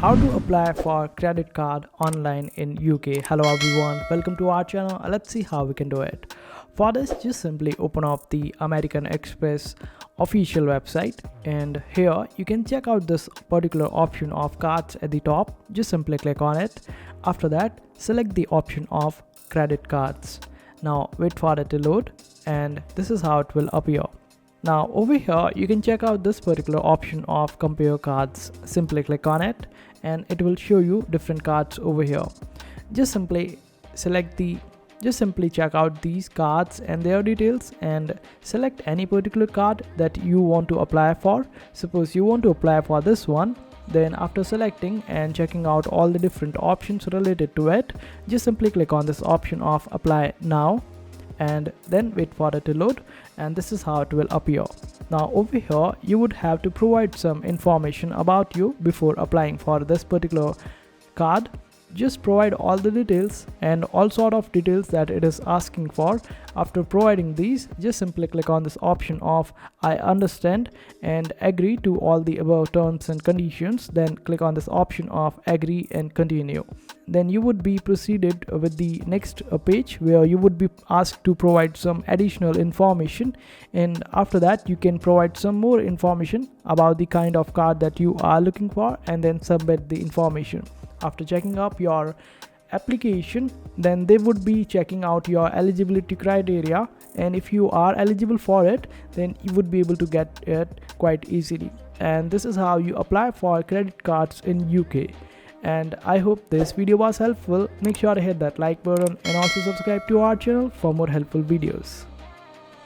How to apply for credit card online in UK. Hello everyone, welcome to our channel. Let's see how we can do it. For this, just simply open up the American Express official website, and here you can check out this particular option of cards at the top. Just simply click on it. After that, select the option of credit cards. Now wait for it to load, and this is how it will appear. Now over here you can check out this particular option of compare cards. Simply click on it and it will show you different cards over here. Just simply check out these cards and their details and select any particular card that you want to apply for. Suppose you want to apply for this one, then after selecting and checking out all the different options related to it, just simply click on this option of apply now and then wait for it to load, and this is how it will appear. Now over here you would have to provide some information about you before applying for this particular card. Just provide all the details and all sort of details that it is asking for. After providing these, just simply click on this option of I understand and agree to all the above terms and conditions. Then click on this option of agree and continue. Then you would be proceeded with the next page where you would be asked to provide some additional information, and after that you can provide some more information about the kind of card that you are looking for and then submit the information. After checking up your application, then they would be checking out your eligibility criteria, and if you are eligible for it, then you would be able to get it quite easily. And this is how you apply for credit cards in UK. And I hope this video was helpful. Make sure to hit that like button and also subscribe to our channel for more helpful videos.